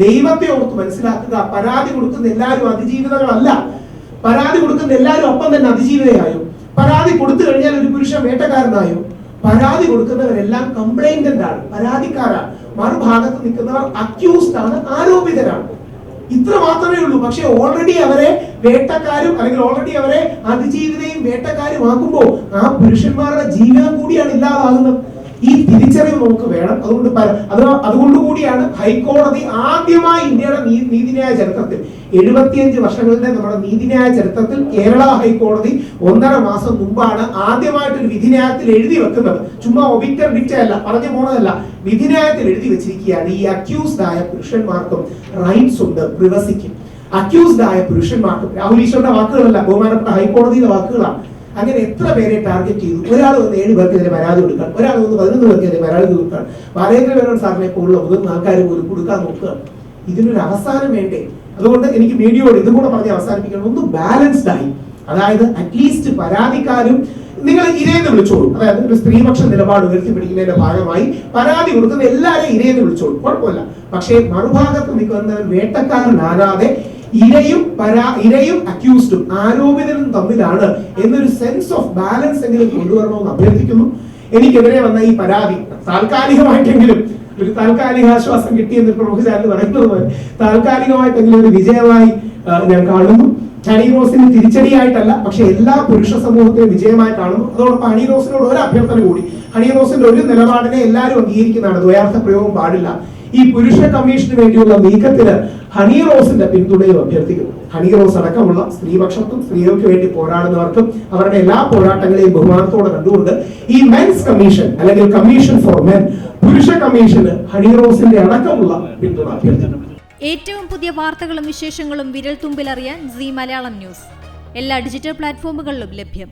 ദൈവത്തെ ഓർത്ത് മനസ്സിലാക്കുക. പരാതി കൊടുക്കുന്ന എല്ലാവരും അതിജീവിതകളല്ല. പരാതി കൊടുക്കുന്ന എല്ലാവരും അപ്പം തന്നെ അതിജീവിതയായോ? പരാതി കൊടുത്തു കഴിഞ്ഞാൽ ഒരു പുരുഷൻ വേട്ടക്കാരനായോ? പരാതി കൊടുക്കുന്നവരെല്ലാം കംപ്ലൈന്റന്റ് ആണ്, പരാതിക്കാരാണ്. മറുഭാഗത്ത് നിൽക്കുന്നവർ അക്യൂസ്ഡ് ആണ്, ആരോപിതരാണ്. ഇത്ര മാത്രമേ ഉള്ളൂ. പക്ഷെ ഓൾറെഡി അവരെ വേട്ടക്കാരും അല്ലെങ്കിൽ ഓൾറെഡി അവരെ അതിജീവിതയും വേട്ടക്കാരും ആക്കുമ്പോൾ ആ പുരുഷന്മാരുടെ ജീവിതം കൂടിയാണ് ഇല്ലാതാകുന്നത്. ഈ തിരിച്ചറിവ് നമുക്ക് വേണം. അതുകൊണ്ട് കൂടിയാണ് ഹൈക്കോടതി ആദ്യമായി ഇന്ത്യയുടെ നീതിന്യായ ചരിത്രത്തിൽ 75 വർഷങ്ങളുടെ നമ്മുടെ നീതിന്യായ ചരിത്രത്തിൽ കേരള ഹൈക്കോടതി 1.5 മാസം മുമ്പാണ് ആദ്യമായിട്ടൊരു വിധിന്യായത്തിൽ എഴുതി വെക്കുന്നത്. ചുമ്മാ ഒബിറ്റർ ഡിക്റ്റല്ല, പറഞ്ഞു പോണതല്ല, വിധിന്യായത്തിൽ എഴുതി വെച്ചിരിക്കുകയാണ് ഈ അക്യൂസ്ഡ് ആയ പുരുഷന്മാർക്കും റൈറ്റ്സ് ഉണ്ട്, പ്രിവസിക്കും. അക്യൂസ്ഡ് ആയ പുരുഷന്മാർക്കും, രാഹുൽ ഈശ്വറിന്റെ വാക്കുകളല്ല, ബഹുമാനപ്പെട്ട ഹൈക്കോടതിയുടെ വാക്കുകളാണ്. അങ്ങനെ എത്ര പേരെ ടാർഗറ്റ് ചെയ്തു? ഒരാൾ വന്ന് 7 പേർക്കെതിരെ പരാതി കൊടുക്കാൻ, ഒരാൾ വന്ന് 11 പേർക്കെതിരെ പരാതി കൊടുക്കാൻ, ബാലേന്ദ്രമേനോൻ സാറിനെ പോലുള്ള മുതിർന്ന ആൾക്കാർ പോലും കൊടുക്കാൻ നോക്കുക. ഇതിനൊരു അവസാനം വേണ്ടേ? അതുകൊണ്ട് എനിക്ക് മീഡിയയോട് ഇതും കൂടെ പറഞ്ഞ് അവസാനിപ്പിക്കണം. ഒന്ന് ബാലൻസ്ഡ് ആയി, അതായത് അറ്റ്ലീസ്റ്റ് പരാതിക്കാരും നിങ്ങൾ ഇരയെന്ന് വിളിച്ചോളൂ. അതായത് ഒരു സ്ത്രീപക്ഷ നിലപാട് ഉയർത്തിപ്പിടിക്കുന്നതിന്റെ ഭാഗമായി പരാതി കൊടുക്കുന്ന എല്ലാവരെയും ഇരയെന്ന് വിളിച്ചോളൂ, കുഴപ്പമില്ല. പക്ഷേ മറുഭാഗത്ത് നിൽക്കുന്നവൻ വേട്ടക്കാരനാകാതെ ഇരയും അക്യൂസ്ഡും ആരോപിതരും തമ്മിലാണ് എന്നൊരു സെൻസ് ഓഫ് ബാലൻസ് എങ്കിലും കൊണ്ടുവരണമെന്ന് അഭ്യർത്ഥിക്കുന്നു. എനിക്കെതിരെ വന്ന ഈ പരാതി താൽക്കാലികമായിട്ടെങ്കിലും ഒരു താൽക്കാലിക ആശ്വാസം കിട്ടിയെന്ന് പ്രമുഖ ചാനൽ പറയുന്നത് പോലെ താൽക്കാലികമായിട്ടെങ്കിലും ഒരു വിജയമായി ഞാൻ കാണുന്നു. ഹണി റോസിന് തിരിച്ചടിയായിട്ടല്ല, പക്ഷെ എല്ലാ പുരുഷ സമൂഹത്തെയും വിജയമായി കാണുന്നു. അതോടൊപ്പം ഹണി റോസിനോട് ഒരു അഭ്യർത്ഥന കൂടി. ഹണി റോസിന്റെ ഒരു നിലപാടിനെ എല്ലാവരും അംഗീകരിക്കുന്നതാണ്, ദ്വയാർത്ഥ പ്രയോഗം പാടില്ല. ഈ പുരുഷ കമ്മീഷന് വേണ്ടിയുള്ള നീക്കത്തിന് ഹണി റോസിന്റെ പിന്തുണയും അഭ്യർത്ഥിക്കുന്നു. ഹണി റോസ് അടക്കമുള്ള സ്ത്രീപക്ഷത്തും സ്ത്രീകൾക്ക് വേണ്ടി പോരാടുന്നവർക്കും അവരുടെ എല്ലാ പോരാട്ടങ്ങളെയും ബഹുമാനത്തോടെ കണ്ടുകൊണ്ട് ഈ മെൻസ് കമ്മീഷൻ അല്ലെങ്കിൽ കമ്മീഷൻ ഫോർ മെൻ, പുരുഷ കമ്മീഷന് ഹണി റോസിന്റെ അടക്കമുള്ള പിന്തുണ അഭ്യർത്ഥിക്കുന്നു. ഏറ്റവും പുതിയ വാർത്തകളും വിശേഷങ്ങളും വിരൽ തുമ്പിലറിയാൻ സീ മലയാളം ന്യൂസ് എല്ലാ ഡിജിറ്റൽ പ്ലാറ്റ്ഫോമുകളിലും ലഭ്യം.